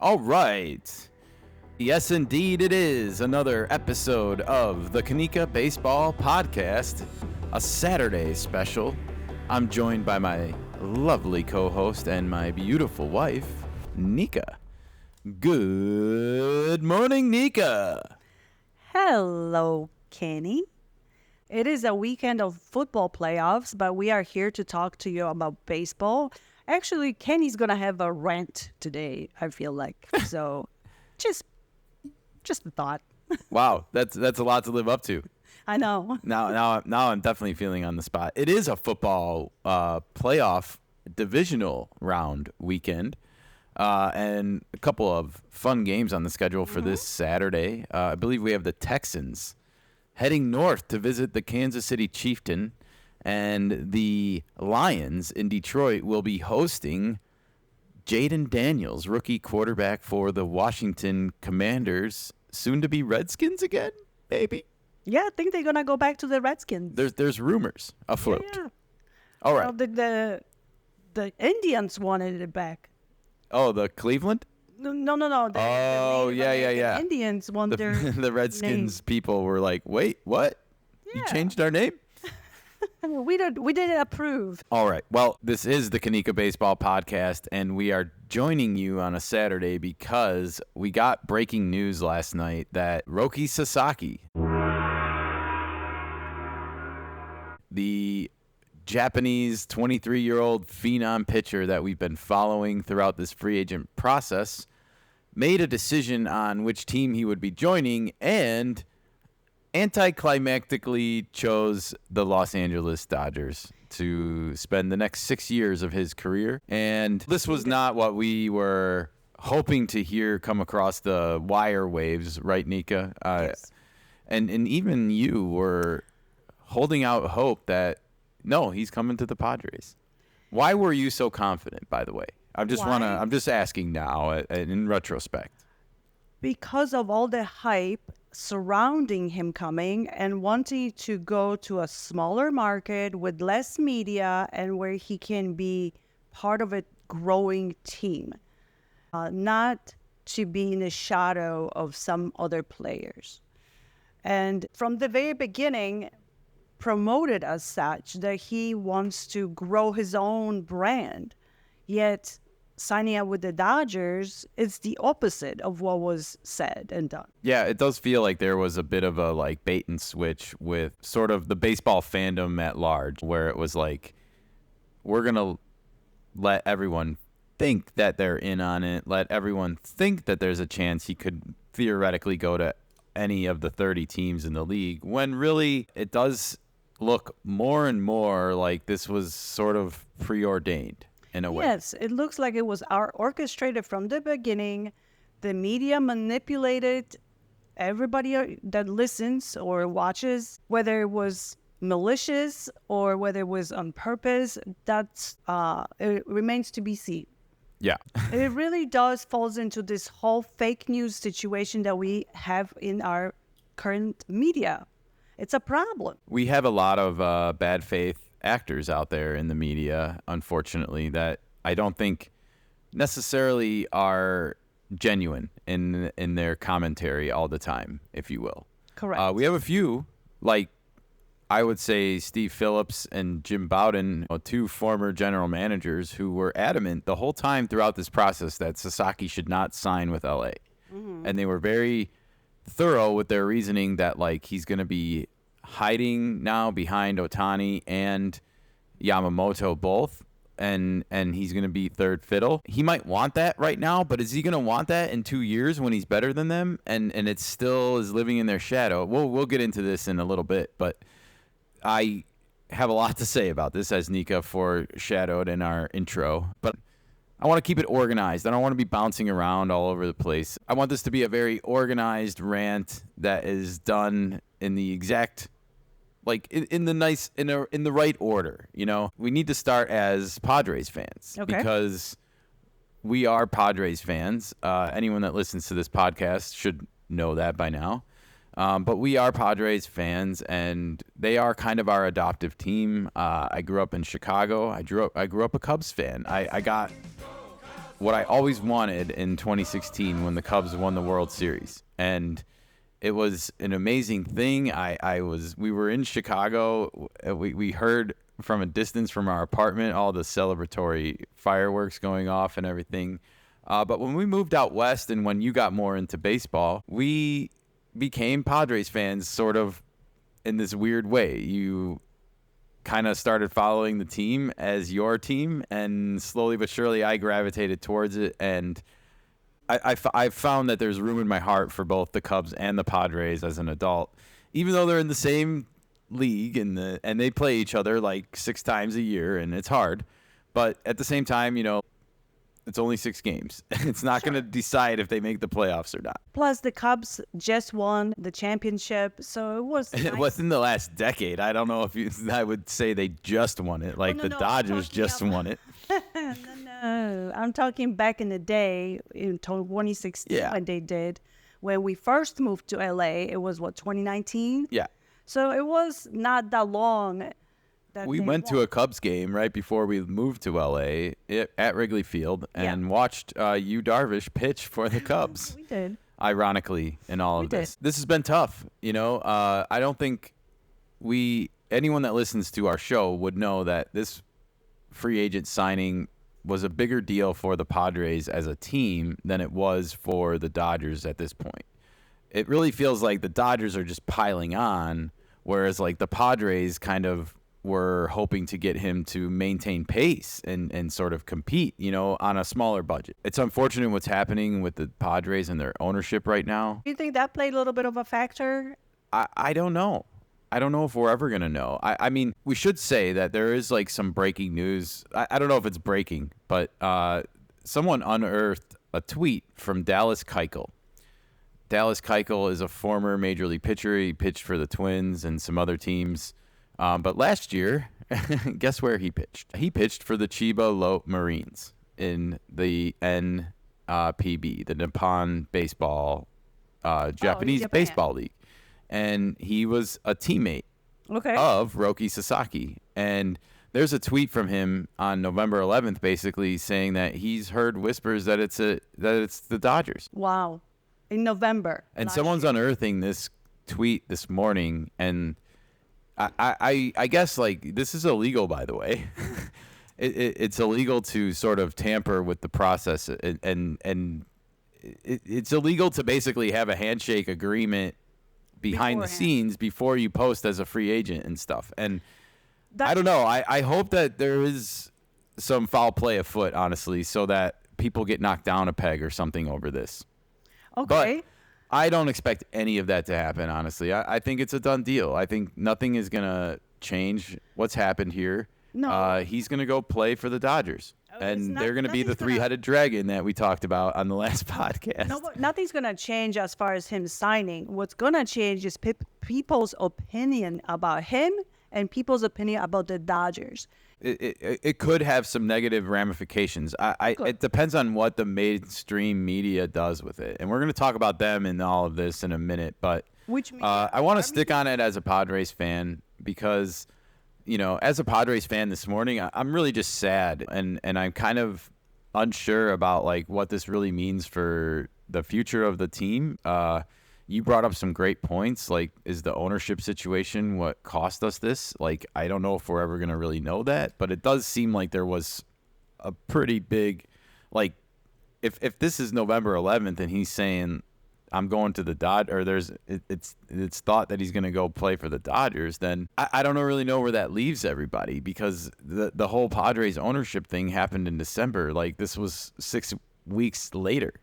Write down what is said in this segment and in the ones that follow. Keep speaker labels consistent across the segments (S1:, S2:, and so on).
S1: All right. Yes, indeed, it is another episode of the Nikka Baseball Podcast, a Saturday special. I'm joined by my lovely co-host and my beautiful wife, Nikka. Good morning, Nikka.
S2: Hello, Kenny. It is a weekend of football playoffs, but we are here to talk to you about baseball. Actually, Kenny's gonna have a rant today, I feel like. So just a thought.
S1: Wow, that's a lot to live up to.
S2: I know.
S1: Now I'm definitely feeling on the spot. It is a football playoff divisional round weekend, and a couple of fun games on the schedule for this Saturday. I believe we have the Texans heading north to visit the Kansas City Chieftain, and the Lions in Detroit will be hosting Jaden Daniels, rookie quarterback for the Washington Commanders, soon to be Redskins again, maybe.
S2: Yeah, I think they're gonna go back to the Redskins.
S1: There's rumors afloat.
S2: Yeah.
S1: All right.
S2: The Indians wanted it back.
S1: Oh, the Cleveland?
S2: No.
S1: Yeah.
S2: The Indians want their
S1: the Redskins
S2: name.
S1: people were like, wait, what? You
S2: Yeah.
S1: changed our name?
S2: We didn't approve.
S1: All right. Well, this is the Nikka Baseball Podcast, and we are joining you on a Saturday because we got breaking news last night that Roki Sasaki, the Japanese 23-year-old phenom pitcher that we've been following throughout this free agent process, made a decision on which team he would be joining and anticlimactically chose the Los Angeles Dodgers to spend the next 6 years of his career. And this was not what we were hoping to hear come across the wire waves, right, Nikka?
S2: Yes.
S1: And even you were holding out hope that, no, he's coming to the Padres. Why were you so confident, by the way? I'm just asking now in retrospect.
S2: Because of all the hype surrounding him coming and wanting to go to a smaller market with less media and where he can be part of a growing team, not to be in the shadow of some other players. And from the very beginning, promoted as such that he wants to grow his own brand, yet signing up with the Dodgers, it's the opposite of what was said and done.
S1: Yeah, it does feel like there was a bit of a like bait and switch with sort of the baseball fandom at large, where it was like, we're going to let everyone think that they're in on it, let everyone think that there's a chance he could theoretically go to any of the 30 teams in the league, when really it does look more and more like this was sort of preordained. In a way.
S2: Yes, it looks like it was orchestrated from the beginning. The media manipulated everybody that listens or watches, whether it was malicious or whether it was on purpose. That's it remains to be seen.
S1: Yeah.
S2: It really does falls into this whole fake news situation that we have in our current media. It's a problem.
S1: We have a lot of bad faith actors out there in the media, unfortunately, that I don't think necessarily are genuine in their commentary all the time, if you will.
S2: Correct.
S1: We have a few, like I would say Steve Phillips and Jim Bowden, two former general managers who were adamant the whole time throughout this process that Sasaki should not sign with LA. Mm-hmm. And they were very thorough with their reasoning that like he's going to be hiding now behind Ohtani and Yamamoto both, and he's going to be third fiddle. He might want that right now, but is he going to want that in 2 years when he's better than them and it still is living in their shadow? We'll get into this in a little bit, but I have a lot to say about this, as Nikka foreshadowed in our intro, but I want to keep it organized. I don't want to be bouncing around all over the place. I want this to be a very organized rant that is done in the exact, like in the right order. You know, we need to start as Padres fans because we are Padres fans. Anyone that listens to this podcast should know that by now. But we are Padres fans, and they are kind of our adoptive team. I grew up in Chicago. I grew up a Cubs fan. I got what I always wanted in 2016 when the Cubs won the World Series. And it was an amazing thing. We were in Chicago. We heard from a distance from our apartment all the celebratory fireworks going off and everything. But when we moved out west and when you got more into baseball, we became Padres fans sort of in this weird way. You kind of started following the team as your team, and slowly but surely I gravitated towards it. And I found that there's room in my heart for both the Cubs and the Padres as an adult, even though they're in the same league and they play each other like 6 times a year, and it's hard. But at the same time, it's only 6 games. It's not going to decide if they make the playoffs or not.
S2: Plus, the Cubs just won the championship, so it was nice.
S1: It was in the last decade. I don't know if I would say they just won it. Like the Dodgers just won it.
S2: No, I'm talking back in the day in 2016 when they did. When we first moved to LA, it was 2019?
S1: Yeah.
S2: So it was not that long.
S1: We went to a Cubs game right before we moved to LA at Wrigley Field and watched Yu Darvish pitch for the Cubs.
S2: We did.
S1: Ironically, in all of this. This has been tough. I don't think anyone that listens to our show would know that this free agent signing was a bigger deal for the Padres as a team than it was for the Dodgers at this point. It really feels like the Dodgers are just piling on, whereas like the Padres kind of were hoping to get him to maintain pace and sort of compete, on a smaller budget. It's unfortunate what's happening with the Padres and their ownership right now.
S2: Do you think that played a little bit of a factor?
S1: I don't know. I don't know if we're ever going to know. I mean, we should say that there is like some breaking news. I don't know if it's breaking, but someone unearthed a tweet from Dallas Keuchel. Dallas Keuchel is a former Major League pitcher. He pitched for the Twins and some other teams. But last year, guess where he pitched? He pitched for the Chiba Lotte Marines in the NPB, the Nippon Baseball, Japanese Baseball League. And he was a teammate of Roki Sasaki. And there's a tweet from him on November 11th basically saying that he's heard whispers that it's the Dodgers.
S2: Wow. In November.
S1: And someone's unearthing this tweet this morning, and I guess like this is illegal, by the way. It's illegal to sort of tamper with the process, and it's illegal to basically have a handshake agreement behind the scenes before you post as a free agent and stuff. And I don't know. I hope that there is some foul play afoot, honestly, so that people get knocked down a peg or something over this.
S2: Okay.
S1: But I don't expect any of that to happen, honestly. I think it's a done deal. I think nothing is going to change what's happened here.
S2: No.
S1: He's going to go play for the Dodgers. And they're going to be the three-headed dragon that we talked about on the last podcast.
S2: No, nothing's going to change as far as him signing. What's going to change is people's opinion about him and people's opinion about the Dodgers.
S1: It could have some negative ramifications. It depends on what the mainstream media does with it. And we're going to talk about them in all of this in a minute. But I want to stick on it as a Padres fan because, as a Padres fan this morning, I'm really just sad. And I'm kind of unsure about like what this really means for the future of the team. You brought up some great points. Like, is the ownership situation what cost us this? Like, I don't know if we're ever going to really know that, but it does seem like there was a pretty big, like, if this is November 11th and he's saying, I'm going to the Dodgers, or it's thought that he's going to go play for the Dodgers, then I don't really know where that leaves everybody, because the whole Padres ownership thing happened in December. Like, this was 6 weeks later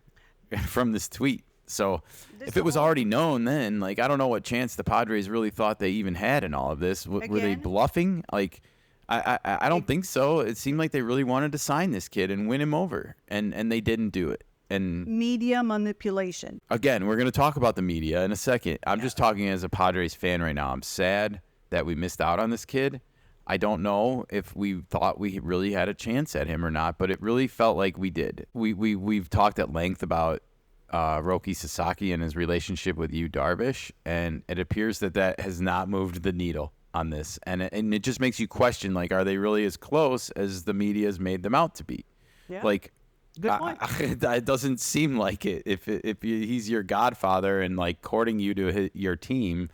S1: from this tweet. So if it was already known then, like, I don't know what chance the Padres really thought they even had in all of this. Were they bluffing? Like, I don't think so. It seemed like they really wanted to sign this kid and win him over, and they didn't do it. And
S2: media manipulation.
S1: Again, we're going to talk about the media in a second. I'm just talking as a Padres fan right now. I'm sad that we missed out on this kid. I don't know if we thought we really had a chance at him or not, but it really felt like we did. We've talked at length about Roki Sasaki and his relationship with Yu Darvish, and it appears that has not moved the needle on this, and it just makes you question, like, are they really as close as the media has made them out to be?
S2: Yeah.
S1: Like,
S2: Good point.
S1: It doesn't seem like it. If he's your godfather and like courting you to your team,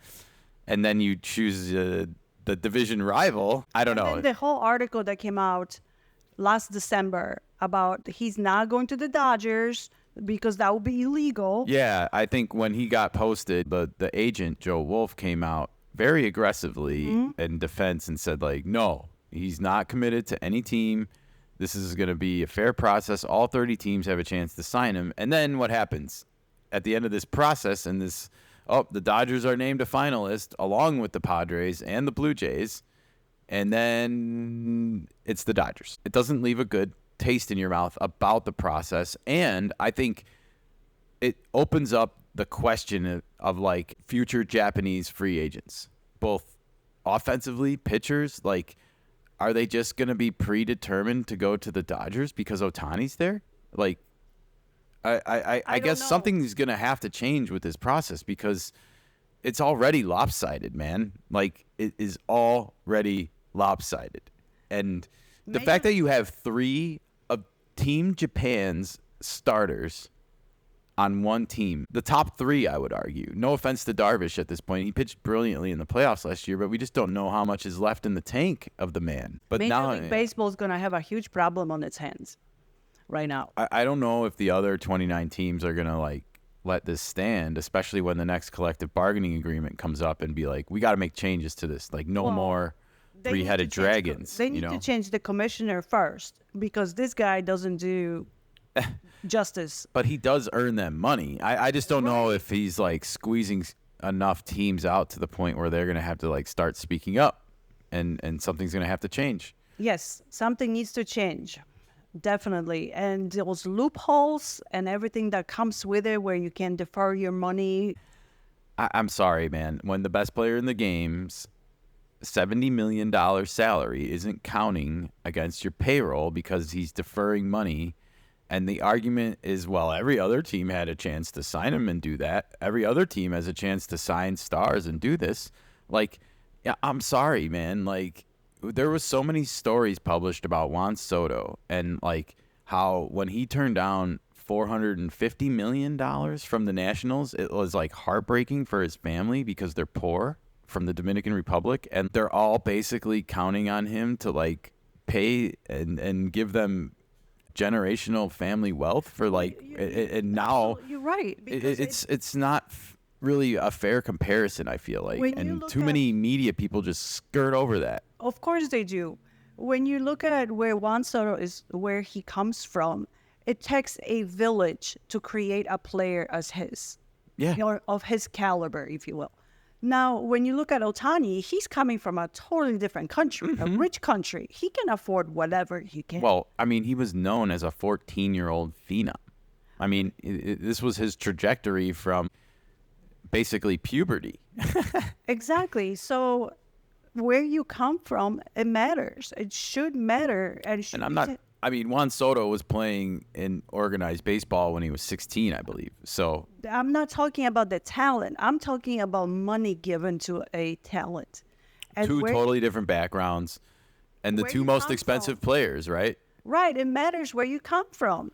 S1: and then you choose the division rival, I don't
S2: And
S1: know.
S2: then the whole article that came out last December about he's not going to the Dodgers because that would be illegal.
S1: Yeah, I think when he got posted, the agent Joe Wolf came out very aggressively in defense and said like, no, he's not committed to any team. This is going to be a fair process. All 30 teams have a chance to sign him. And then what happens at the end of this process? And the Dodgers are named a finalist along with the Padres and the Blue Jays. And then it's the Dodgers. It doesn't leave a good taste in your mouth about the process. And I think it opens up the question of like future Japanese free agents, both offensively, pitchers, like, are they just going to be predetermined to go to the Dodgers because Ohtani's there? Like, I guess
S2: know.
S1: something's going to have to change with this process because it's already lopsided, man. Like, it is already lopsided. And the fact that you have 3 of Team Japan's starters on one team, the top 3, I would argue. No offense to Darvish at this point. He pitched brilliantly in the playoffs last year, but we just don't know how much is left in the tank of the man. But
S2: Major
S1: now
S2: League Baseball is going to have a huge problem on its hands right now.
S1: I don't know if the other 29 teams are going to like let this stand, especially when the next collective bargaining agreement comes up and be like, we got to make changes to this. Like no more
S2: They need
S1: three-headed
S2: to change
S1: dragons.
S2: They need to change the commissioner first because this guy doesn't do justice.
S1: But he does earn them money. I just don't know if he's like squeezing enough teams out to the point where they're going to have to like start speaking up and something's going to have to change.
S2: Yes, something needs to change. Definitely. And those loopholes and everything that comes with it where you can defer your money.
S1: I'm sorry, man. When the best player in the game's $70 million salary isn't counting against your payroll because he's deferring money, and the argument is, well, every other team had a chance to sign him and do that. Every other team has a chance to sign stars and do this. Like, yeah, I'm sorry, man. Like, there was so many stories published about Juan Soto and like how when he turned down $450 million from the Nationals, it was like heartbreaking for his family because they're poor from the Dominican Republic, and they're all basically counting on him to like pay and give them generational family wealth for like and now
S2: You're right. Because
S1: it's not really a fair comparison, I feel like, and too many media people just skirt over that.
S2: Of course they do. When you look at where Juan Soto is, where he comes from, it takes a village to create a player as his,
S1: Yeah.
S2: or of his caliber, if you will. Now, when you look at Ohtani, he's coming from a totally different country, a rich country. He can afford whatever he can.
S1: Well, I mean, he was known as a 14-year-old phenom. I mean, this was his trajectory from basically puberty.
S2: Exactly. So where you come from, it matters. It should matter. And
S1: I'm not, I mean, Juan Soto was playing in organized baseball when he was 16, I believe. So
S2: I'm not talking about the talent. I'm talking about money given to a talent. And
S1: two totally different backgrounds and the
S2: where
S1: two
S2: you
S1: most
S2: come
S1: expensive
S2: from.
S1: players, right?
S2: Right. It matters where you come from.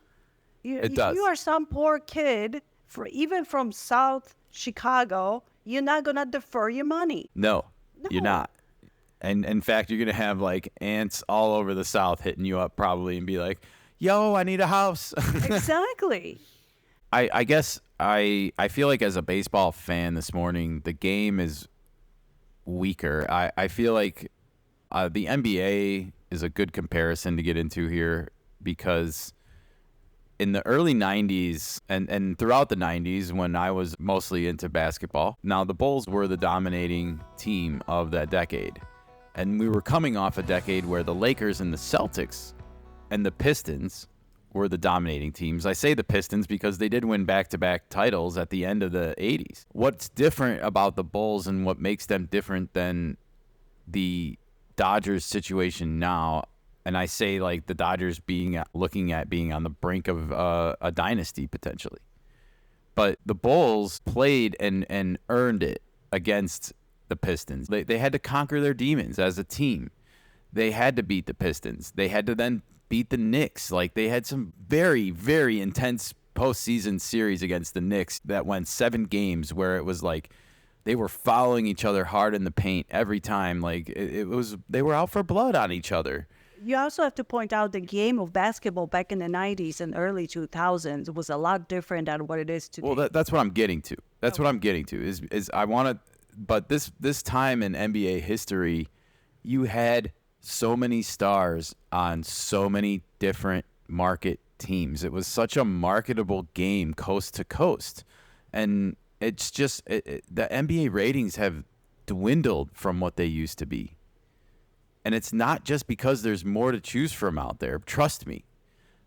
S2: If
S1: does.
S2: you are some poor kid, even from South Chicago, you're not going to defer your money.
S1: No, you're
S2: No.
S1: not. And in fact, you're going to have like ants all over the South hitting you up probably and be like, yo, I need a house.
S2: Exactly.
S1: I guess I feel like as a baseball fan this morning, the game is weaker. I feel like the NBA is a good comparison to get into here because in the early 90s and throughout the 90s when I was mostly into basketball, now the Bulls were the dominating team of that decade. And we were coming off a decade where the Lakers and the Celtics and the Pistons were the dominating teams. I say the Pistons because they did win back-to-back titles at the end of the 80s. What's different about the Bulls and what makes them different than the Dodgers situation now, and I say like the Dodgers looking at being on the brink of a dynasty potentially. But the Bulls played and earned it against the Pistons. They had to conquer their demons as a team. They had to beat the Pistons. They had to then beat the Knicks. Like, they had some very, very intense postseason series against the Knicks that went 7 games where it was like they were following each other hard in the paint every time. Like, it was, they were out for blood on each other.
S2: You also have to point out the game of basketball back in the 90s and early 2000s was a lot different than what it is today.
S1: Well, that's what I'm getting to. That's what I'm getting to is I want to, but this time in NBA history, you had so many stars on so many different market teams. It was such a marketable game coast to coast. And it's just, the NBA ratings have dwindled from what they used to be. And it's not just because there's more to choose from out there. Trust me.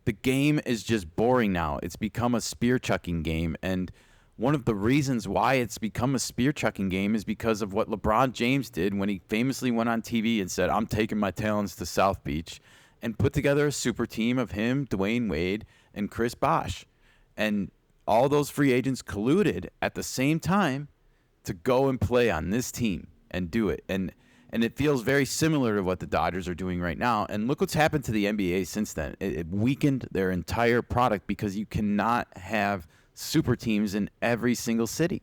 S1: The game is just boring now. It's become a spear chucking game. And one of the reasons why it's become a spear chucking game is because of what LeBron James did when he famously went on TV and said, I'm taking my talents to South Beach, and put together a super team of him, Dwayne Wade, and Chris Bosh. And all those free agents colluded at the same time to go and play on this team and do it. And it feels very similar to what the Dodgers are doing right now. And look what's happened to the NBA since then. It weakened their entire product because you cannot have super teams in every single city.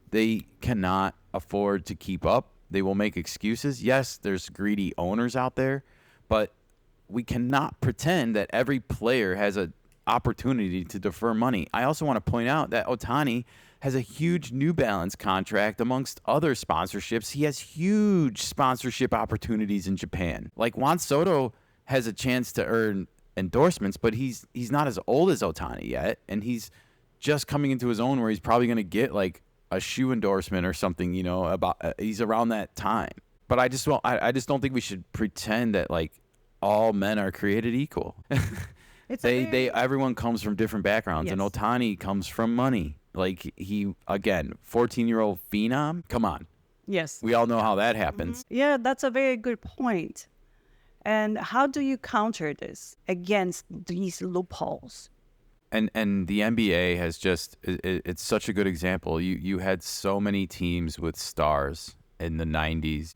S1: They cannot afford to keep up. They will make excuses. Yes, there's greedy owners out there, but we cannot pretend that every player has an opportunity to defer money. I also want to point out that Ohtani has a huge New Balance contract amongst other sponsorships. He has huge sponsorship opportunities in Japan. Like, Juan Soto has a chance to earn endorsements, but he's not as old as Ohtani yet, and he's just coming into his own where he's probably going to get like a shoe endorsement or something, about he's around that time. But I just don't think we should pretend that like all men are created equal. Everyone comes from different backgrounds. Yes. And Ohtani comes from money. Like, he, again, 14-year-old phenom. Come on.
S2: Yes.
S1: We all know how that happens.
S2: Mm-hmm. Yeah, that's a very good point. And how do you counter this against these loopholes?
S1: And the NBA has just, it's such a good example. You had so many teams with stars in the 90s.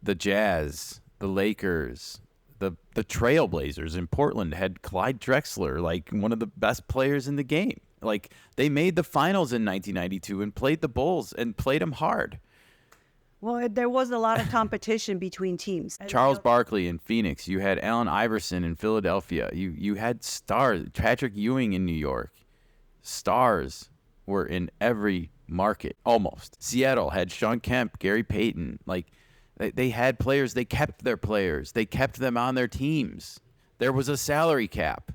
S1: The Jazz, the Lakers, the Trailblazers in Portland had Clyde Drexler, like one of the best players in the game. Like, they made the finals in 1992 and played the Bulls and played them hard.
S2: Well, there was a lot of competition between teams.
S1: Charles Barkley in Phoenix. You had Allen Iverson in Philadelphia. You had stars. Patrick Ewing in New York. Stars were in every market, almost. Seattle had Sean Kemp, Gary Payton. Like, they had players. They kept their players. They kept them on their teams. There was a salary cap.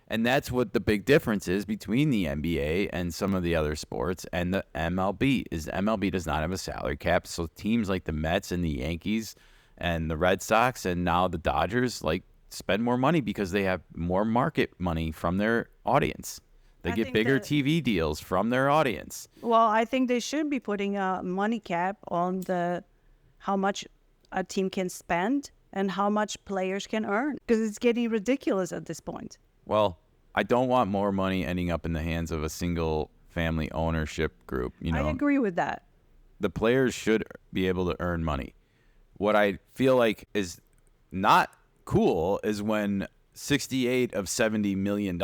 S1: And that's what the big difference is between the NBA and some of the other sports and the MLB, is the MLB does not have a salary cap. So teams like the Mets and the Yankees and the Red Sox and now the Dodgers, like, spend more money because they have more market money from their audience. They get bigger TV deals from their audience.
S2: Well, I think they should be putting a money cap on how much a team can spend and how much players can earn, because it's getting ridiculous at this point.
S1: Well, I don't want more money ending up in the hands of a single family ownership group.
S2: I agree with that.
S1: The players should be able to earn money. What I feel like is not cool is when 68 of $70 million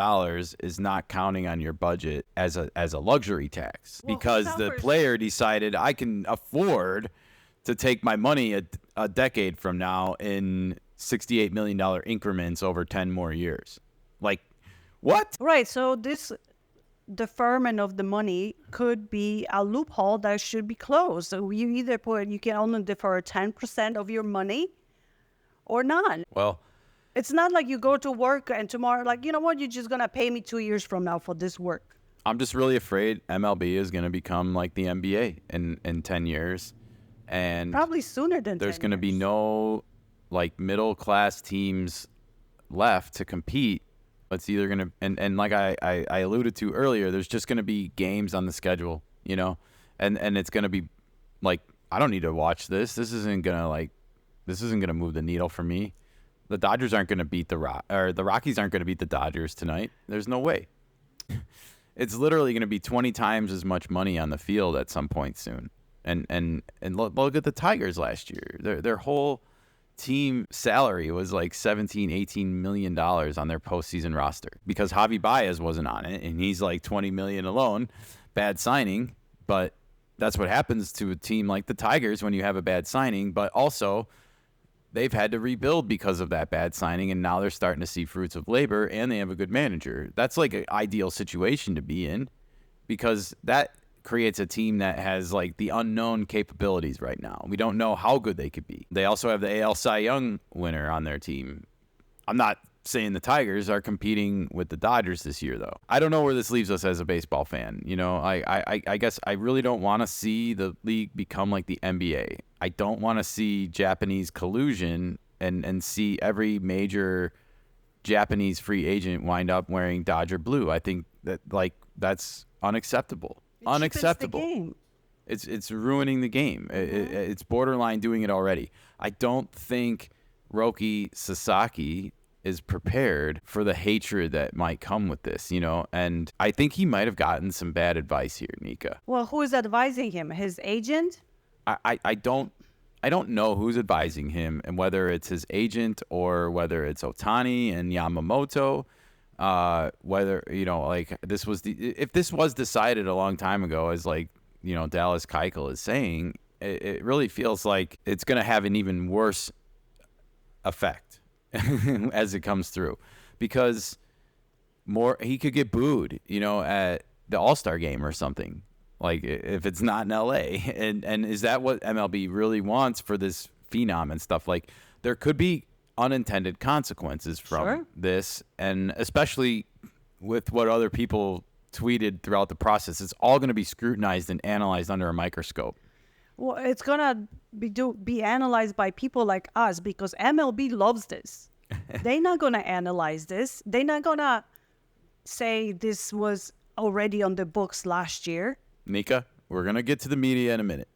S1: is not counting on your budget as a luxury tax, because the player decided I can afford to take my money a decade from now in $68 million increments over 10 more years. Like, what?
S2: Right. So this deferment of the money could be a loophole that should be closed. So you can only defer 10% of your money or none.
S1: Well,
S2: it's not like you go to work and tomorrow, like, you know what, you're just going to pay me 2 years from now for this work.
S1: I'm just really afraid MLB is going to become like the NBA in 10 years. And
S2: probably sooner than
S1: there's going to be no like middle class teams left to compete. It's either going to, and like I alluded to earlier, there's just going to be games on the schedule, and it's going to be like, I don't need to watch this. This isn't going to move the needle for me. The Dodgers aren't going to beat the Rockies aren't going to beat the Dodgers tonight. There's no way. It's literally going to be 20 times as much money on the field at some point soon. And look at the Tigers last year. Their whole team salary was like $17-18 million on their postseason roster because Javi Baez wasn't on it, and he's like $20 million alone. Bad signing, but that's what happens to a team like the Tigers when you have a bad signing. But also, they've had to rebuild because of that bad signing, and now they're starting to see fruits of labor, and they have a good manager. That's like an ideal situation to be in because that creates a team that has like the unknown capabilities right now. We don't know how good they could be. They also have the AL Cy Young winner on their team. I'm not saying the Tigers are competing with the Dodgers this year, though. I don't know where this leaves us as a baseball fan. You know, I guess I really don't want to see the league become like the NBA. I don't want to see Japanese collusion and see every major Japanese free agent wind up wearing Dodger blue. I think that like that's unacceptable. Unacceptable.
S2: The game.
S1: It's ruining the game. It's borderline doing it already. I don't think Roki Sasaki is prepared for the hatred that might come with this, you know, and I think he might have gotten some bad advice here, Nikka.
S2: Well, who is advising him? His agent?
S1: I don't know who's advising him, and whether it's his agent or whether it's Otani and Yamamoto. Whether, you know, like if this was decided a long time ago, as like, you know, Dallas Keuchel is saying, it really feels like it's going to have an even worse effect as it comes through, because he could get booed, you know, at the All-Star game or something, like if it's not in LA. And is that what MLB really wants for this phenom and stuff? Like there could be unintended consequences from this, and especially with what other people tweeted throughout the process, it's all going to be scrutinized and analyzed under a microscope.
S2: Well, it's gonna be analyzed by people like us because MLB loves this. They're not gonna analyze this. They're not gonna say this was already on the books last year.
S1: Nikka, we're gonna get to the media in a minute.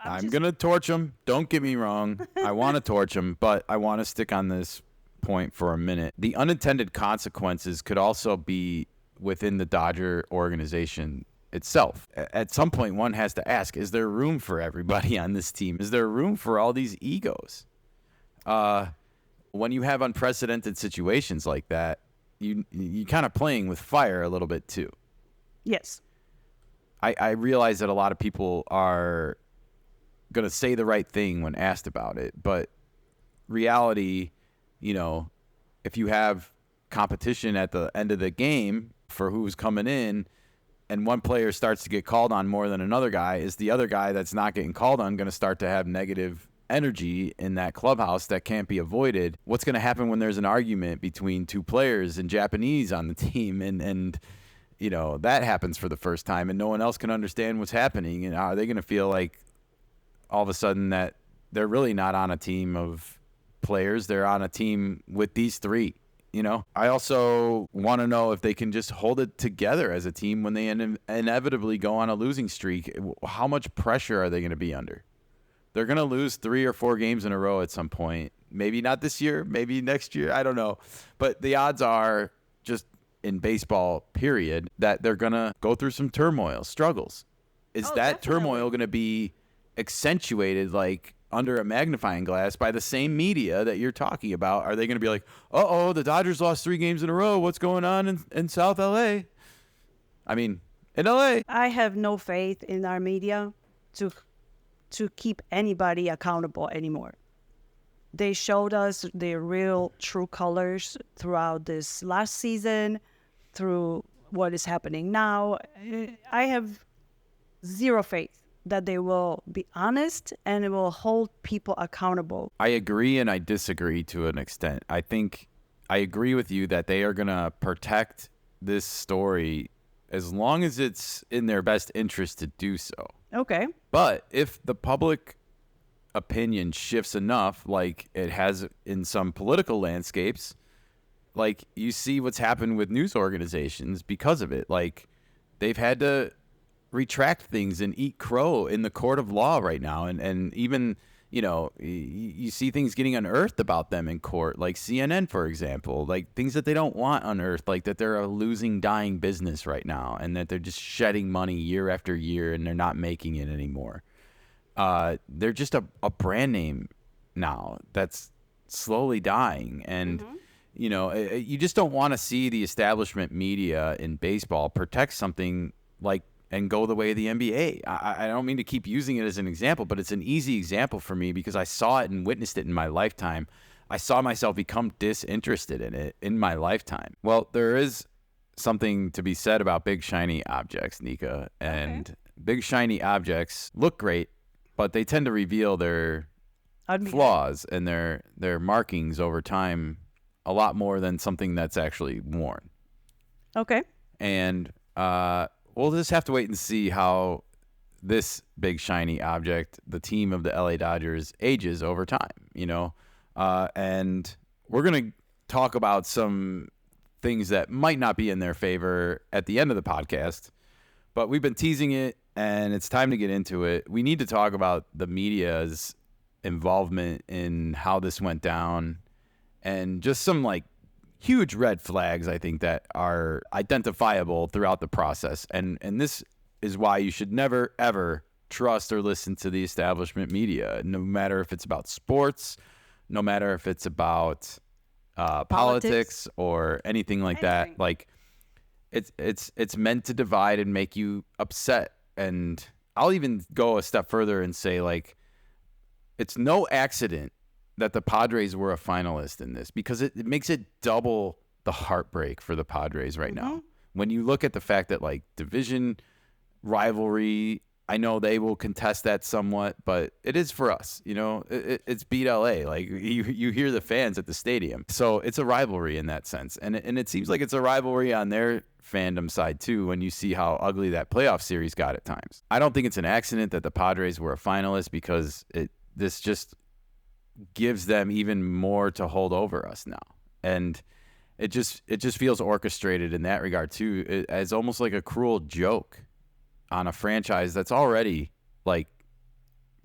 S1: I'm going to torch them. Don't get me wrong. I want to torch them, but I want to stick on this point for a minute. The unintended consequences could also be within the Dodger organization itself. At some point, one has to ask, is there room for everybody on this team? Is there room for all these egos? When you have unprecedented situations like that, you kind of playing with fire a little bit too.
S2: Yes.
S1: I realize that a lot of people are going to say the right thing when asked about it, but reality, you know, if you have competition at the end of the game for who's coming in, and one player starts to get called on more than another guy, is the other guy that's not getting called on going to start to have negative energy in that clubhouse that can't be avoided? What's going to happen when there's an argument between two players and Japanese on the team, and you know, that happens for the first time and no one else can understand what's happening? And are they going to feel like all of a sudden that they're really not on a team of players, they're on a team with these three? You know, I also want to know if they can just hold it together as a team when they inevitably go on a losing streak. How much pressure are they going to be under? They're going to lose 3 or 4 games in a row at some point. Maybe not this year, maybe next year. I don't know. But the odds are, just in baseball, period, that they're going to go through some turmoil, struggles. Is that
S2: definitely.
S1: turmoil going to be accentuated like under a magnifying glass by the same media that you're talking about? Are they going to be like, uh-oh, the Dodgers lost 3 games in a row. What's going on in South LA? I mean, in LA.
S2: I have no faith in our media to keep anybody accountable anymore. They showed us their real, true colors throughout this last season, through what is happening now. I have zero faith that they will be honest and it will hold people accountable.
S1: I agree and I disagree to an extent. I think I agree with you that they are going to protect this story as long as it's in their best interest to do so.
S2: Okay.
S1: But if the public opinion shifts enough, like it has in some political landscapes, like you see what's happened with news organizations because of it. Like they've had to retract things and eat crow in the court of law right now. And even, you know, you see things getting unearthed about them in court, like CNN, for example, like things that they don't want unearthed, like that they're a losing, dying business right now and that they're just shedding money year after year and they're not making it anymore. They're just a brand name now that's slowly dying. And, you just don't want to see the establishment media in baseball protect something like and go the way of the NBA. I don't mean to keep using it as an example, but it's an easy example for me because I saw it and witnessed it in my lifetime. I saw myself become disinterested in it in my lifetime. Well, there is something to be said about big shiny objects, Nikka. And big shiny objects look great, but they tend to reveal their flaws and their markings over time a lot more than something that's actually worn.
S2: Okay.
S1: And we'll just have to wait and see how this big shiny object, the team of the LA Dodgers, ages over time, and we're going to talk about some things that might not be in their favor at the end of the podcast, but we've been teasing it and it's time to get into it. We need to talk about the media's involvement in how this went down and just some huge red flags, I think, that are identifiable throughout the process. And this is why you should never, ever trust or listen to the establishment media, no matter if it's about sports, no matter if it's about politics or anything like that. It's meant to divide and make you upset. And I'll even go a step further and say, it's no accident that the Padres were a finalist in this, because it makes it double the heartbreak for the Padres right now. When you look at the fact that division rivalry, I know they will contest that somewhat, but it is for us. It's beat LA. You hear the fans at the stadium, so it's a rivalry in that sense, and it seems like it's a rivalry on their fandom side too. When you see how ugly that playoff series got at times, I don't think it's an accident that the Padres were a finalist, because this just gives them even more to hold over us now, and it just feels orchestrated in that regard too, as almost like a cruel joke on a franchise that's already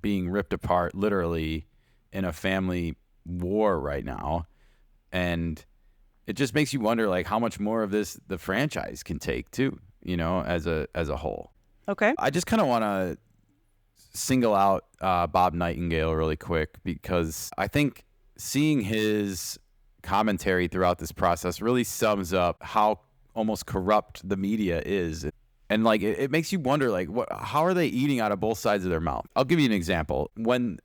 S1: being ripped apart literally in a family war right now. And it just makes you wonder how much more of this the franchise can take too, as a whole.
S2: Okay.
S1: I just kind of want to single out Bob Nightingale really quick, because I think seeing his commentary throughout this process really sums up how almost corrupt the media is. And it makes you wonder, how are they eating out of both sides of their mouth? I'll give you an example. When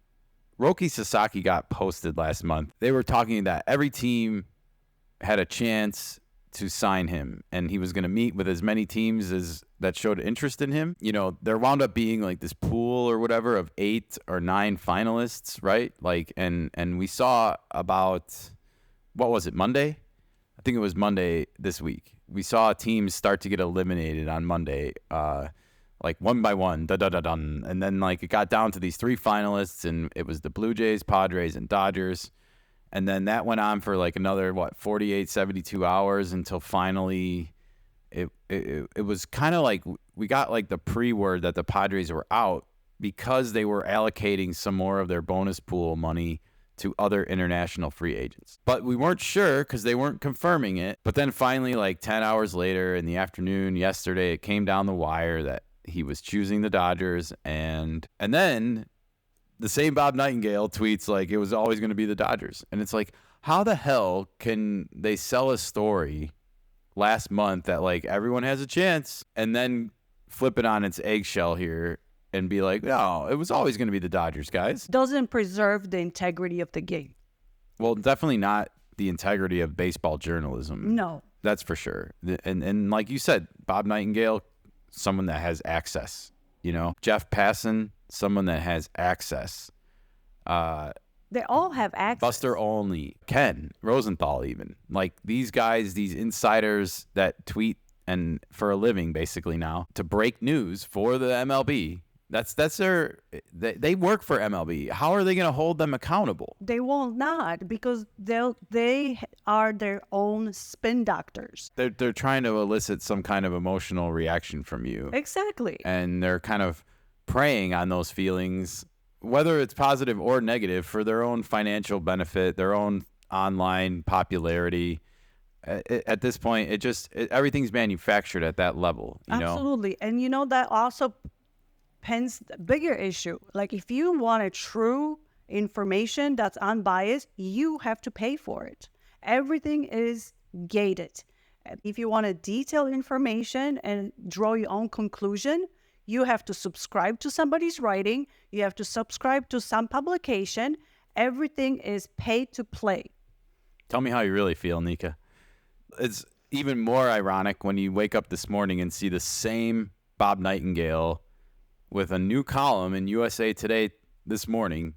S1: Roki Sasaki got posted last month, they were talking that every team had a chance to sign him, and he was going to meet with as many teams as that showed interest in him. There wound up being this pool or whatever of 8 or 9 finalists, right? And we saw about, what was it, Monday? I think it was Monday this week. We saw teams start to get eliminated on Monday, one by one, da-da-da-dun. And then, it got down to these 3 finalists, and it was the Blue Jays, Padres, and Dodgers. And then that went on for, another, 48, 72 hours until finally it was kind of we got, the pre-word that the Padres were out, because they were allocating some more of their bonus pool money to other international free agents. But we weren't sure because they weren't confirming it. But then finally, 10 hours later in the afternoon yesterday, it came down the wire that he was choosing the Dodgers. And then the same Bob Nightingale tweets it was always going to be the Dodgers. And it's how the hell can they sell a story last month that everyone has a chance, and then flip it on its eggshell here and be no, it was always going to be the Dodgers, guys?
S2: Doesn't preserve the integrity of the game.
S1: Well, definitely not the integrity of baseball journalism.
S2: No.
S1: That's for sure. And like you said, Bob Nightingale, someone that has access. Jeff Passan, someone that has access.
S2: They all have access.
S1: Buster Olney, Ken Rosenthal, even. These guys, these insiders that tweet and for a living basically now to break news for the MLB. That's they work for MLB. How are they going to hold them accountable?
S2: They will not, because they are their own spin doctors.
S1: They're trying to elicit some kind of emotional reaction from you.
S2: Exactly.
S1: And they're kind of preying on those feelings, whether it's positive or negative, for their own financial benefit, their own online popularity. At this point, everything's manufactured at that level.
S2: Absolutely. And that also pens the bigger issue. If you want a true information that's unbiased, you have to pay for it. Everything is gated. If you want a detailed information and draw your own conclusion, you have to subscribe to somebody's writing. You have to subscribe to some publication. Everything is pay to play.
S1: Tell me how you really feel, Nikka. It's even more ironic when you wake up this morning and see the same Bob Nightingale with a new column in USA Today this morning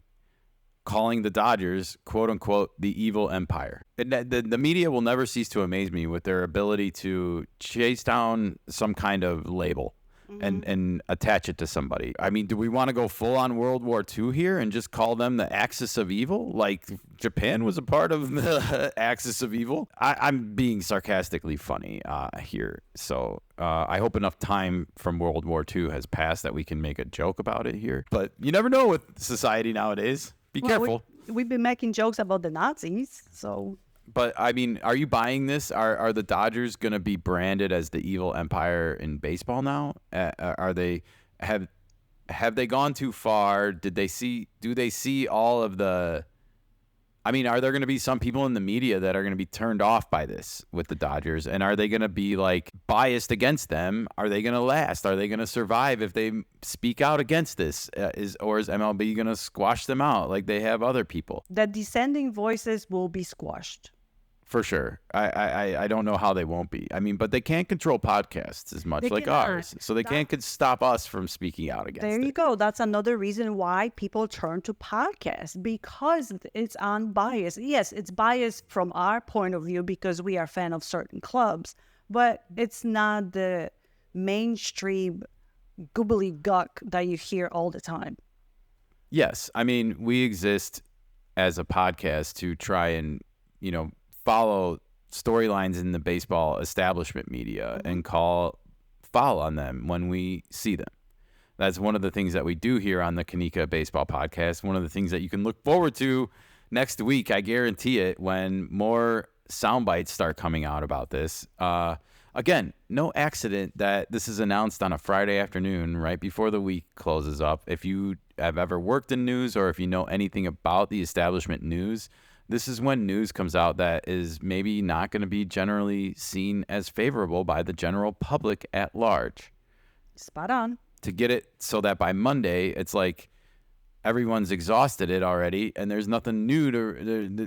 S1: calling the Dodgers, quote unquote, the evil empire. And the media will never cease to amaze me with their ability to chase down some kind of label and attach it to somebody. I mean, do we want to go full on World War II here and just call them the axis of evil? Like Japan was a part of the axis of evil? I'm being sarcastically funny here. So I hope enough time from World War II has passed that we can make a joke about it here. But you never know with society nowadays. Be careful.
S2: We've been making jokes about the Nazis, so...
S1: But, I mean, are you buying this? Are the Dodgers going to be branded as the evil empire in baseball now? Are they have they gone too far? Do they see all of the... I mean, are there going to be some people in the media that are going to be turned off by this with the Dodgers? And are they going to be, like, biased against them? Are they going to last? Are they going to survive if they speak out against this? Or is MLB going to squash them out like they have other people?
S2: The dissenting voices will be squashed.
S1: For sure. I don't know how they won't be. I mean, but they can't control podcasts as much like ours. So they can't stop us from speaking out against it.
S2: There you go. That's another reason why people turn to podcasts, because it's unbiased. Yes, it's biased from our point of view because we are a fan of certain clubs, but it's not the mainstream gobbledygook that you hear all the time.
S1: Yes. I mean, we exist as a podcast to try and, follow storylines in the baseball establishment media and foul on them when we see them. That's one of the things that we do here on the Nikka Baseball Podcast. One of the things that you can look forward to next week, I guarantee it, when more sound bites start coming out about this. Again, no accident that this is announced on a Friday afternoon right before the week closes up. If you have ever worked in news or if you know anything about the establishment news, this is when news comes out that is maybe not going to be generally seen as favorable by the general public at large.
S2: Spot on.
S1: To get it so that by Monday, it's like everyone's exhausted it already and there's nothing new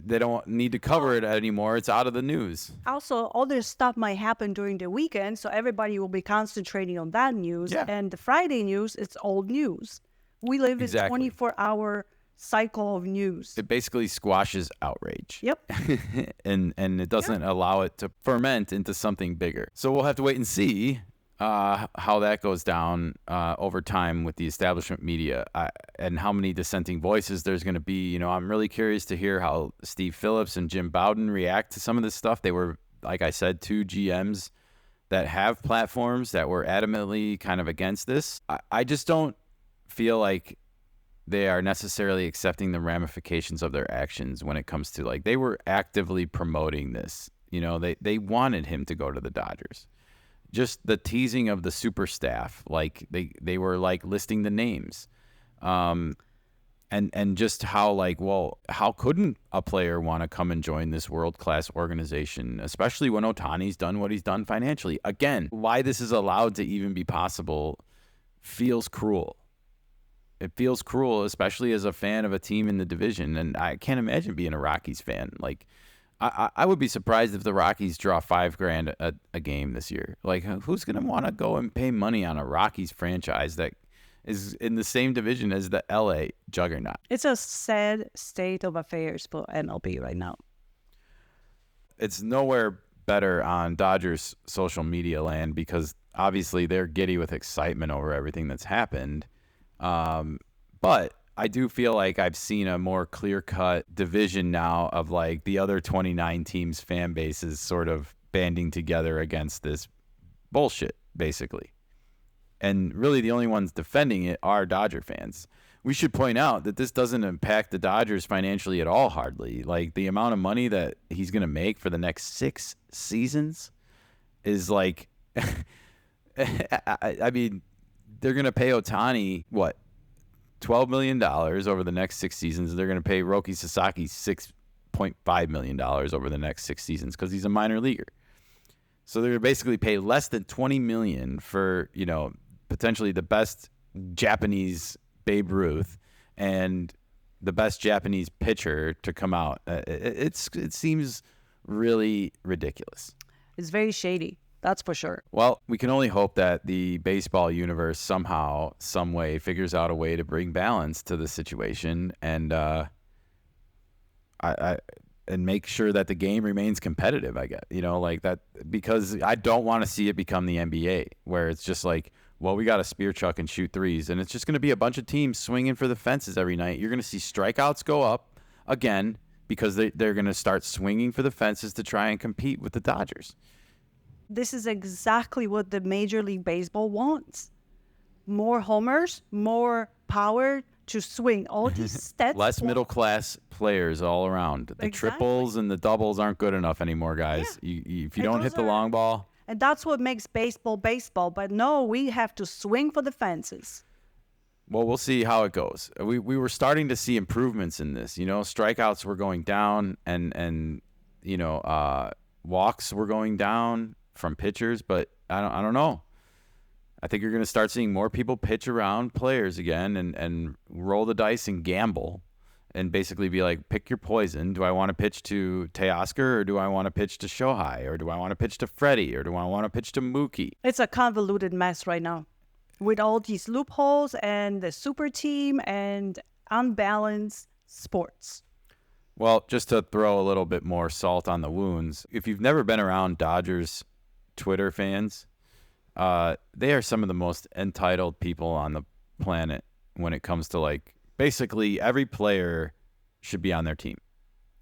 S1: they don't need to cover it anymore. It's out of the news.
S2: Also, all this stuff might happen during the weekend, so everybody will be concentrating on that news.
S1: Yeah.
S2: And the Friday news, it's old news. We live in a 24-hour cycle of news.
S1: It basically squashes outrage.
S2: Yep.
S1: and it doesn't allow it to ferment into something bigger. So we'll have to wait and see how that goes down over time with the establishment media and how many dissenting voices there's going to be. I'm really curious to hear how Steve Phillips and Jim Bowden react to some of this stuff. They were, like I said, two GMs that have platforms that were adamantly kind of against this. I just don't feel like they are necessarily accepting the ramifications of their actions when it comes to, like, they were actively promoting this. They wanted him to go to the Dodgers. Just the teasing of the super staff, like they were like listing the names, and just how, like, well, how couldn't a player want to come and join this world-class organization, especially when Ohtani's done what he's done financially? Again, why this is allowed to even be possible feels cruel. It feels cruel, especially as a fan of a team in the division. And I can't imagine being a Rockies fan. Like, I would be surprised if the Rockies draw $5,000 a game this year. Like, who's going to want to go and pay money on a Rockies franchise that is in the same division as the LA juggernaut?
S2: It's a sad state of affairs for MLB right now.
S1: It's nowhere better on Dodgers social media land because obviously they're giddy with excitement over everything that's happened. But I do feel like I've seen a more clear-cut division now of, like, the other 29 teams' fan bases sort of banding together against this bullshit, basically. And really the only ones defending it are Dodger fans. We should point out that this doesn't impact the Dodgers financially at all, hardly. Like, the amount of money that he's going to make for the next 6 seasons is, like, I mean, they're going to pay Ohtani, what, $12 million over the next 6 seasons. They're going to pay Roki Sasaki $6.5 million over the next 6 seasons because he's a minor leaguer. So they're going to basically pay less than $20 million for, potentially the best Japanese Babe Ruth and the best Japanese pitcher to come out. It seems really ridiculous.
S2: It's very shady. That's for sure.
S1: Well, we can only hope that the baseball universe somehow, some way, figures out a way to bring balance to the situation and and make sure that the game remains competitive, I guess. Like that, because I don't want to see it become the NBA where it's just like, well, we got to spear chuck and shoot threes, and it's just going to be a bunch of teams swinging for the fences every night. You're going to see strikeouts go up again because they're going to start swinging for the fences to try and compete with the Dodgers.
S2: This is exactly what the Major League Baseball wants. More homers, more power to swing. All these stats.
S1: Less middle-class players all around. The triples and the doubles aren't good enough anymore, guys. Yeah. If you don't hit the long ball.
S2: And that's what makes baseball. But no, we have to swing for the fences.
S1: Well, we'll see how it goes. We were starting to see improvements in this. Strikeouts were going down and walks were going down from pitchers, but I don't know. I think you're going to start seeing more people pitch around players again and roll the dice and gamble and basically be like, pick your poison. Do I want to pitch to Teoscar or do I want to pitch to Shohei or do I want to pitch to Freddie or do I want to pitch to Mookie?
S2: It's a convoluted mess right now with all these loopholes and the super team and unbalanced sports.
S1: Well, just to throw a little bit more salt on the wounds, if you've never been around Dodgers Twitter fans, they are some of the most entitled people on the planet when it comes to basically every player should be on their team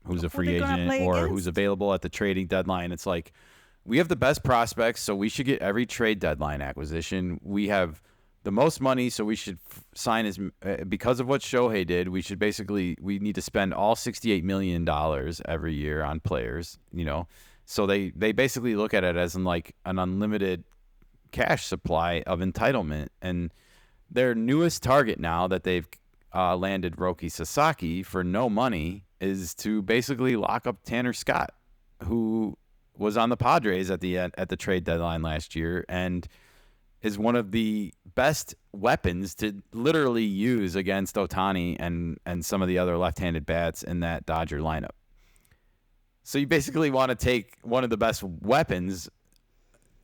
S1: who's a free agent or who's available at the trading deadline. It's like, we have the best prospects, so we should get every trade deadline acquisition. We have the most money, so we should sign because of what Shohei did, we need to spend all $68 million every year on players, So they basically look at it as an unlimited cash supply of entitlement. And their newest target now that they've landed Roki Sasaki for no money is to basically lock up Tanner Scott, who was on the Padres at the trade deadline last year and is one of the best weapons to literally use against Ohtani and some of the other left-handed bats in that Dodger lineup. So you basically want to take one of the best weapons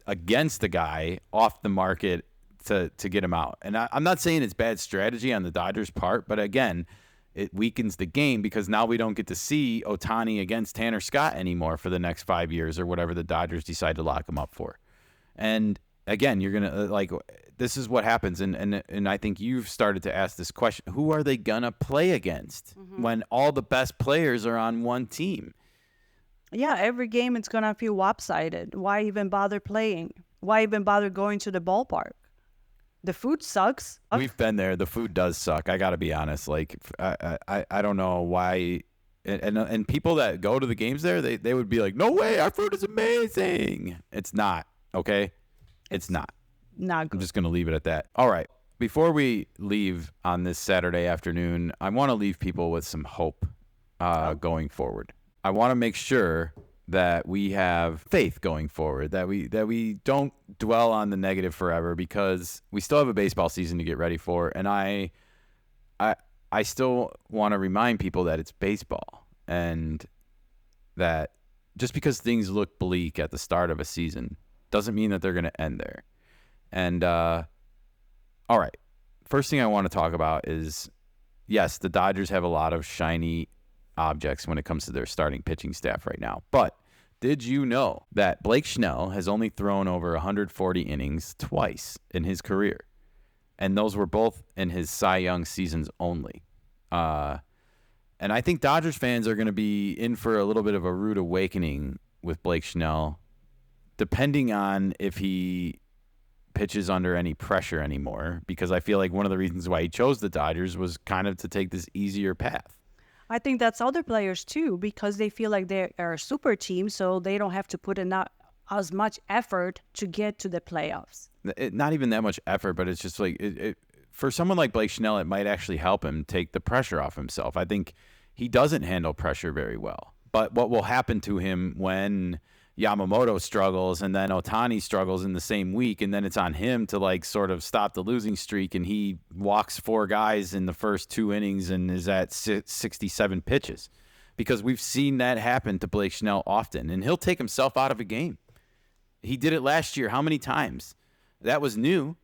S1: against the guy off the market to get him out. And I'm not saying it's bad strategy on the Dodgers' part, but again, it weakens the game because now we don't get to see Ohtani against Tanner Scott anymore for the next 5 years or whatever the Dodgers decide to lock him up for. And again, you're going to this is what happens. And I think you've started to ask this question. Who are they going to play against when all the best players are on one team?
S2: Yeah, every game it's going to feel lopsided. Why even bother playing? Why even bother going to the ballpark? The food sucks.
S1: We've been there. The food does suck. I got to be honest. I don't know why. And people that go to the games there, they would be like, no way, our food is amazing. It's not, okay? It's not.
S2: Not good.
S1: I'm just going to leave it at that. All right. Before we leave on this Saturday afternoon, I want to leave people with some hope going forward. I want to make sure that we have faith going forward, that we don't dwell on the negative forever because we still have a baseball season to get ready for. And I still want to remind people that it's baseball and that just because things look bleak at the start of a season doesn't mean that they're going to end there. And all right, first thing I want to talk about is, yes, the Dodgers have a lot of shiny objects when it comes to their starting pitching staff right now. But did you know that Blake Snell has only thrown over 140 innings twice in his career? And those were both in his Cy Young seasons only. And I think Dodgers fans are going to be in for a little bit of a rude awakening with Blake Snell, depending on if he pitches under any pressure anymore, because I feel like one of the reasons why he chose the Dodgers was kind of to take this easier path.
S2: I think that's other players too, because they feel like they are a super team, so they don't have to put in as much effort to get to the playoffs.
S1: Not even that much effort, but it's just like for someone like Blake Snell, it might actually help him take the pressure off himself. I think he doesn't handle pressure very well. But what will happen to him when Yamamoto struggles and then Ohtani struggles in the same week, and then it's on him to like sort of stop the losing streak, and he walks 4 guys in the first 2 innings and is at 67 pitches, because we've seen that happen to Blake Snell often, and he'll take himself out of a game. He did it last year. How many times? That was new.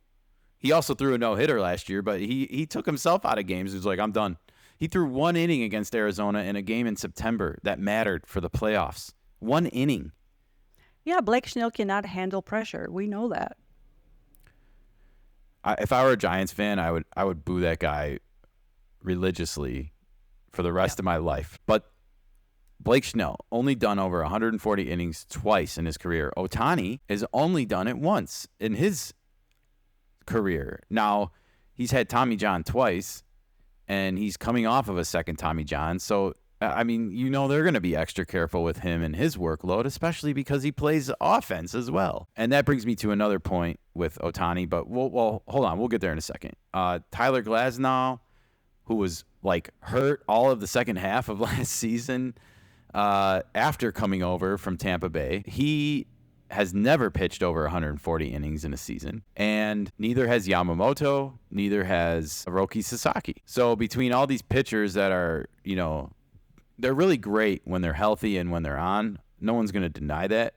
S1: He also threw a no-hitter last year, but he took himself out of games. He was like, I'm done. He threw 1 inning against Arizona in a game in September that mattered for the playoffs. 1 inning.
S2: Yeah, Blake Snell cannot handle pressure. We know that.
S1: If I were a Giants fan, I would boo that guy religiously for the rest of my life. But Blake Snell only done over 140 innings twice in his career. Ohtani has only done it once in his career. Now, he's had Tommy John twice, and he's coming off of a second Tommy John. So, I mean, they're going to be extra careful with him and his workload, especially because he plays offense as well. And that brings me to another point with Ohtani, but well, hold on. We'll get there in a second. Tyler Glasnow, who was like hurt all of the second half of last season after coming over from Tampa Bay, he has never pitched over 140 innings in a season, and neither has Yamamoto, neither has Roki Sasaki. So between all these pitchers that are, they're really great when they're healthy and when they're on. No one's going to deny that.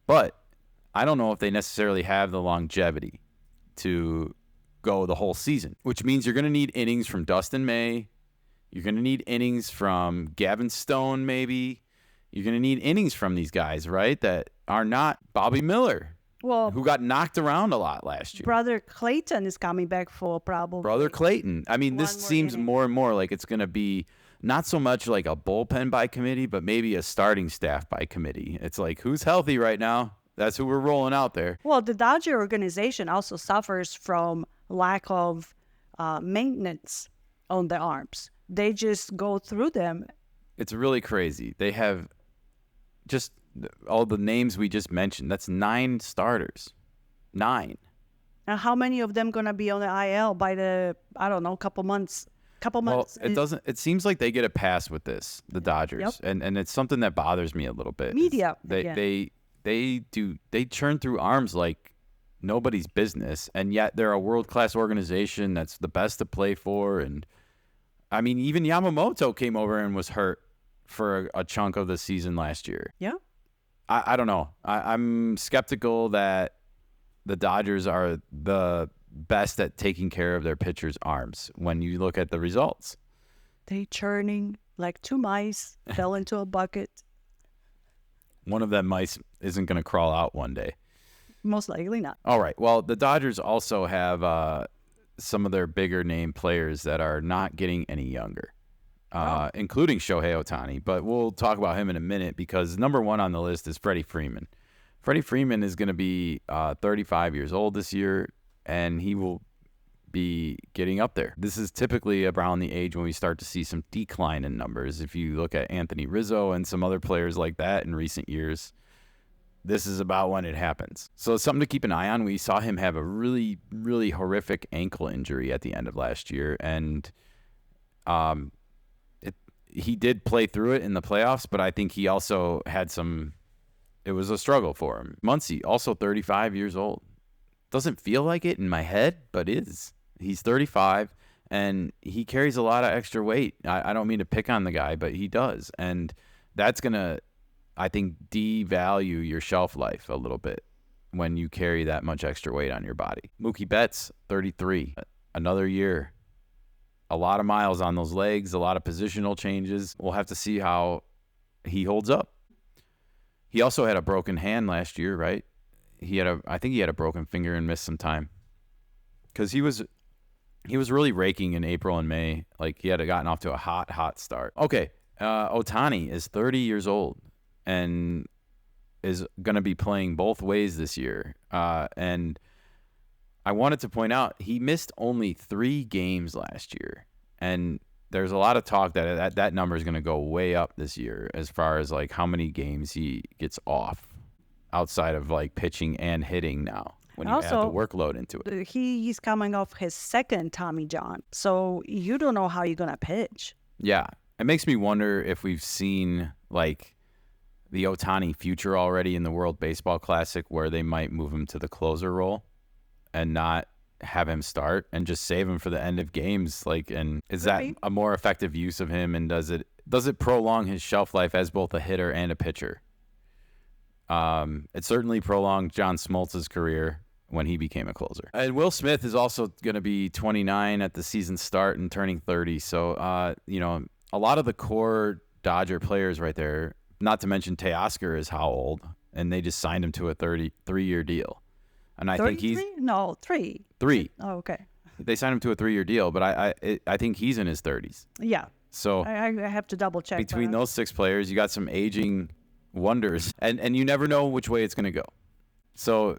S1: But I don't know if they necessarily have the longevity to go the whole season, which means you're going to need innings from Dustin May. You're going to need innings from Gavin Stone, maybe. You're going to need innings from these guys, right, that are not Bobby Miller, who got knocked around a lot last year.
S2: Brother Clayton is coming back for probably.
S1: Brother Clayton. I mean, this seems more and more like it's going to be not so much like a bullpen by committee, but maybe a starting staff by committee. It's like, who's healthy right now? That's who we're rolling out there.
S2: Well, the Dodger organization also suffers from lack of maintenance on the arms. They just go through them.
S1: It's really crazy. They have just all the names we just mentioned. That's 9 starters. 9.
S2: And how many of them going to be on the IL by the, I don't know, couple months?
S1: Well, it seems like they get a pass with this, the Dodgers. Yep. And it's something that bothers me a little bit.
S2: Media.
S1: They churn through arms like nobody's business, and yet they're a world-class organization that's the best to play for. And I mean, even Yamamoto came over and was hurt for a chunk of the season last year.
S2: Yeah.
S1: I don't know. I'm skeptical that the Dodgers are the best at taking care of their pitchers' arms when you look at the results.
S2: They churning like 2 mice fell into a bucket.
S1: One of them mice isn't going to crawl out one day.
S2: Most likely not.
S1: All right. Well, the Dodgers also have some of their bigger name players that are not getting any younger, including Shohei Ohtani. But we'll talk about him in a minute, because number 1 on the list is Freddie Freeman. Freddie Freeman is going to be 35 years old this year, and he will be getting up there. This is typically around the age when we start to see some decline in numbers. If you look at Anthony Rizzo and some other players like that in recent years, this is about when it happens. So it's something to keep an eye on. We saw him have a really, really horrific ankle injury at the end of last year, and he did play through it in the playoffs, but I think he also had it was a struggle for him. Muncy, also 35 years old. Doesn't feel like it in my head, but is. He's 35, and he carries a lot of extra weight. I don't mean to pick on the guy, but he does. And that's going to, I think, devalue your shelf life a little bit when you carry that much extra weight on your body. Mookie Betts, 33. Another year. A lot of miles on those legs, a lot of positional changes. We'll have to see how he holds up. He also had a broken hand last year, right? I think he had a broken finger and missed some time, because he was really raking in April and May. Like, he had gotten off to a hot start. Okay, Ohtani is 30 years old and is going to be playing both ways this year. And I wanted to point out, he missed only 3 games last year, and there's a lot of talk that number is going to go way up this year as far as like how many games he gets off outside of like pitching and hitting now. when
S2: And
S1: you add the
S2: also,
S1: workload into it.
S2: he's coming off his second Tommy John. So you don't know how you're going to pitch.
S1: Yeah. It makes me wonder if we've seen like the Ohtani future already in the World Baseball Classic, where they might move him to the closer role and not have him start and just save him for the end of games. Like, and is that
S2: Right.
S1: a more effective use of him? And does it prolong his shelf life as both a hitter and a pitcher? It certainly prolonged John Smoltz's career when he became a closer. And Will Smith is also going to be 29 at the season start and turning 30. So, a lot of the core Dodger players right there, not to mention Teoscar is how old, and they just signed him to a 33-year deal. And I think he's
S2: 33? No, 3.
S1: 3.
S2: Oh, okay.
S1: They signed him to a 3-year deal, but I think he's in his 30s.
S2: Yeah.
S1: So
S2: I have to double check.
S1: between
S2: but-
S1: those 6 players, you got some aging wonders, and you never know which way it's going to go. So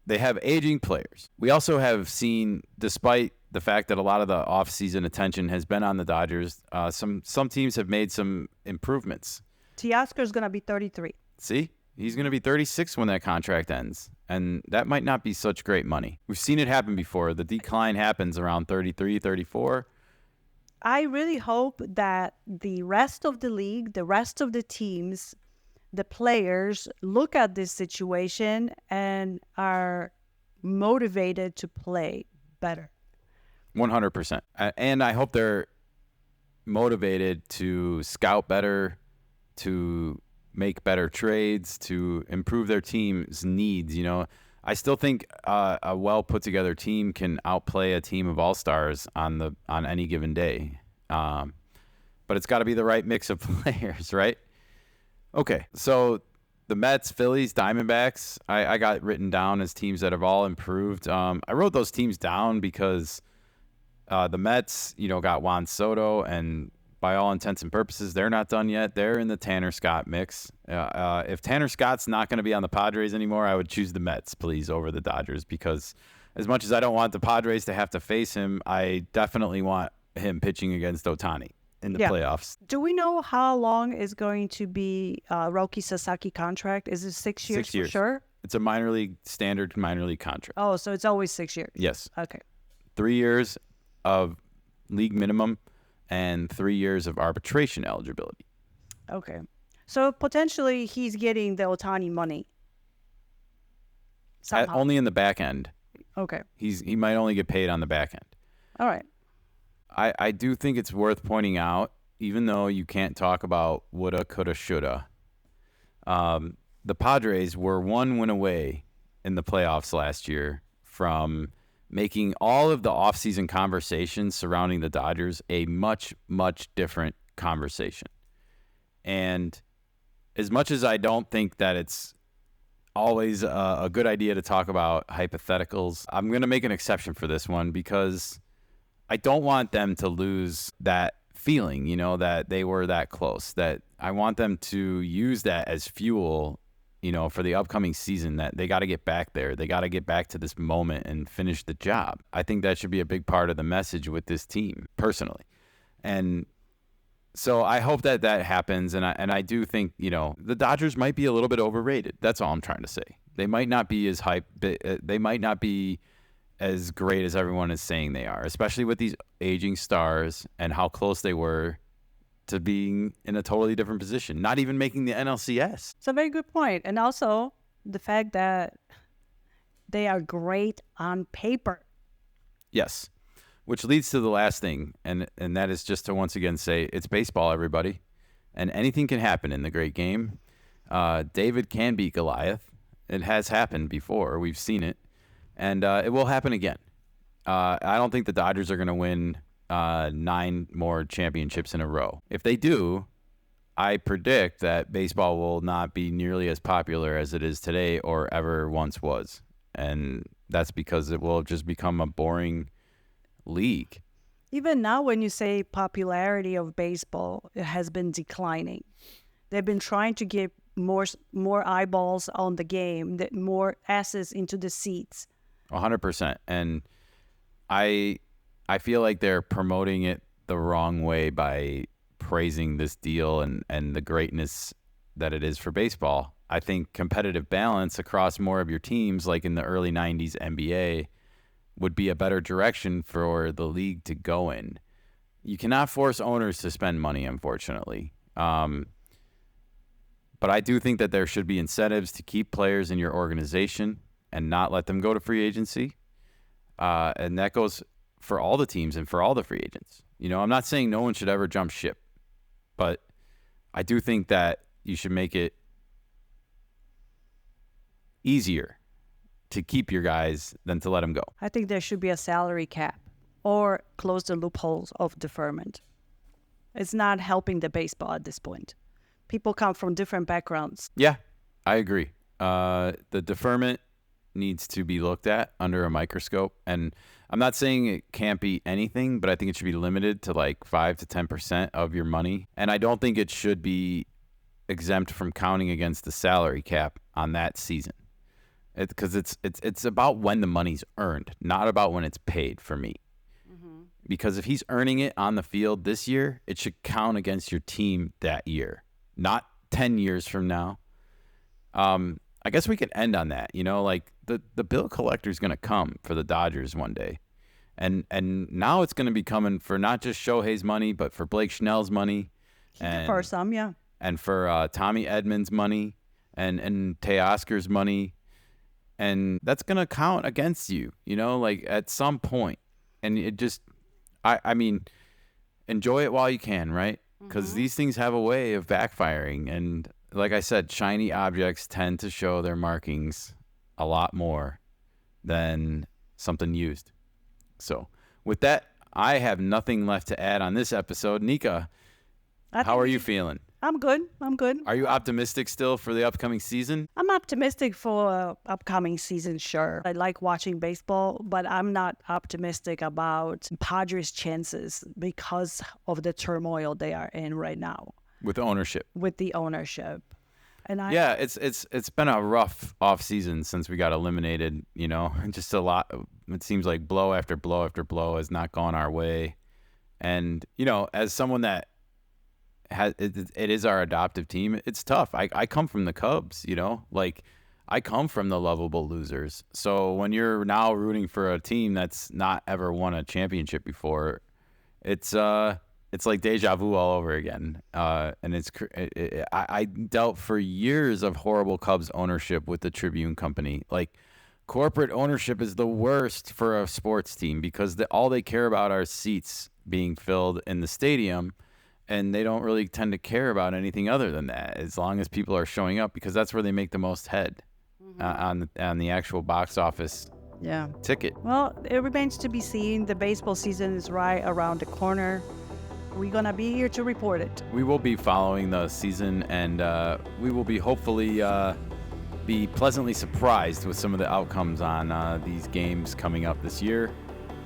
S1: they have aging players. We also have seen, despite the fact that a lot of the offseason attention has been on the Dodgers, some teams have made some improvements.
S2: Teoscar's going to be 33.
S1: See? He's going to be 36 when that contract ends, and that might not be such great money. We've seen it happen before. The decline happens around 33, 34.
S2: I really hope that the rest of the league, the rest of the teams, the players look at this situation and are motivated to play better.
S1: 100%. And I hope they're motivated to scout better, to make better trades, to improve their team's needs. I still think a well put together team can outplay a team of all-stars on any given day. But it's got to be the right mix of players, right? Okay, so the Mets, Phillies, Diamondbacks, I got written down as teams that have all improved. I wrote those teams down because the Mets, got Juan Soto, and by all intents and purposes, they're not done yet. They're in the Tanner Scott mix. If Tanner Scott's not going to be on the Padres anymore, I would choose the Mets, please, over the Dodgers, because as much as I don't want the Padres to have to face him, I definitely want him pitching against Ohtani in the playoffs.
S2: Do we know how long is going to be Roki Sasaki contract? Is it 6 years?
S1: 6 years.
S2: For sure?
S1: It's a standard minor league contract.
S2: Oh, so it's always 6 years.
S1: Yes.
S2: Okay.
S1: 3 years of league minimum and 3 years of arbitration eligibility.
S2: Okay. So potentially he's getting the Ohtani money. Somehow.
S1: Only in the back end.
S2: Okay.
S1: He might only get paid on the back end.
S2: All right.
S1: I do think it's worth pointing out, even though you can't talk about woulda, coulda, shoulda, the Padres were 1 win away in the playoffs last year from making all of the offseason conversations surrounding the Dodgers a much, much different conversation. And as much as I don't think that it's always a good idea to talk about hypotheticals, I'm going to make an exception for this one because I don't want them to lose that feeling, that they were that close, that I want them to use that as fuel, for the upcoming season, that they got to get back there. They got to get back to this moment and finish the job. I think that should be a big part of the message with this team, personally. And so I hope that happens. And I do think, the Dodgers might be a little bit overrated. That's all I'm trying to say. They might not be as hype. They might not be as great as everyone is saying they are, especially with these aging stars and how close they were to being in a totally different position, not even making the NLCS.
S2: It's a very good point. And also the fact that they are great on paper.
S1: Yes, which leads to the last thing, and that is just to once again say it's baseball, everybody, and anything can happen in the great game. David can beat Goliath. It has happened before. We've seen it, and it will happen again. I don't think the Dodgers are going to win 9 more championships in a row. If they do, I predict that baseball will not be nearly as popular as it is today or ever once was. And that's because it will have just become a boring league.
S2: Even now, when you say popularity of baseball, it has been declining. They've been trying to get more eyeballs on the game, more asses into the seats.
S1: 100%. And I feel like they're promoting it the wrong way by praising this deal and the greatness that it is for baseball. I think competitive balance across more of your teams, like in the early 90s NBA, would be a better direction for the league to go in. You cannot force owners to spend money, unfortunately. But I do think that there should be incentives to keep players in your organization and not let them go to free agency. And that goes for all the teams and for all the free agents. You know, I'm not saying no one should ever jump ship, but I do think that you should make it easier to keep your guys than to let them go.
S2: I think there should be a salary cap or close the loopholes of deferment. It's not helping the baseball at this point. People come from different backgrounds.
S1: Yeah, I agree. The deferment needs to be looked at under a microscope. And I'm not saying it can't be anything, but I think it should be limited to like 5 to 10% of your money. And I don't think it should be exempt from counting against the salary cap on that season. Because it's about when the money's earned, not about when it's paid for me. Mm-hmm. Because if he's earning it on the field this year, it should count against your team that year, not 10 years from now. I guess we could end on that. You know, like the bill collector is going to come for the Dodgers one day. And now it's going to be coming for not just Shohei's money, but for Blake Snell's money.
S2: And for some, yeah.
S1: And for Tommy Edmonds' money and Teoscar's money. And that's going to count against you, you know, like at some point. And it just, I mean, enjoy it while you can, right? Because these things have a way of backfiring. And like I said, shiny objects tend to show their markings a lot more than something used. So with that, I have nothing left to add on this episode. Nikka, how are you feeling?
S2: I'm good.
S1: Are you optimistic still for the upcoming season?
S2: I'm optimistic for upcoming season, sure. I like watching baseball, but I'm not optimistic about Padres' chances because of the turmoil they are in right now.
S1: With ownership.
S2: With the ownership. And
S1: yeah, it's been a rough off season since we got eliminated, you know. Just a lot. It seems like blow after blow after blow has not gone our way. And, you know, as someone that it is our adoptive team, it's tough. I come from the Cubs, you know, like I come from the lovable losers. So when you're now rooting for a team that's not ever won a championship before, it's like deja vu all over again. And I dealt for years of horrible Cubs ownership with the Tribune Company. Like corporate ownership is the worst for a sports team because all they care about are seats being filled in the stadium. And they don't really tend to care about anything other than that, as long as people are showing up, because that's where they make the most head on the actual box office ticket.
S2: Well, it remains to be seen. The baseball season is right around the corner. We're going to be here to report it.
S1: We will be following the season, and we will be hopefully be pleasantly surprised with some of the outcomes on these games coming up this year,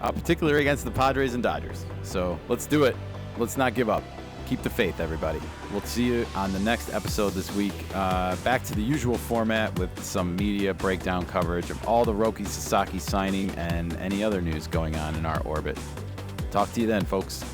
S1: particularly against the Padres and Dodgers. So let's do it. Let's not give up. Keep the faith, everybody. We'll see you on the next episode this week. Back to the usual format with some media breakdown coverage of all the Roki Sasaki signing and any other news going on in our orbit. Talk to you then, folks.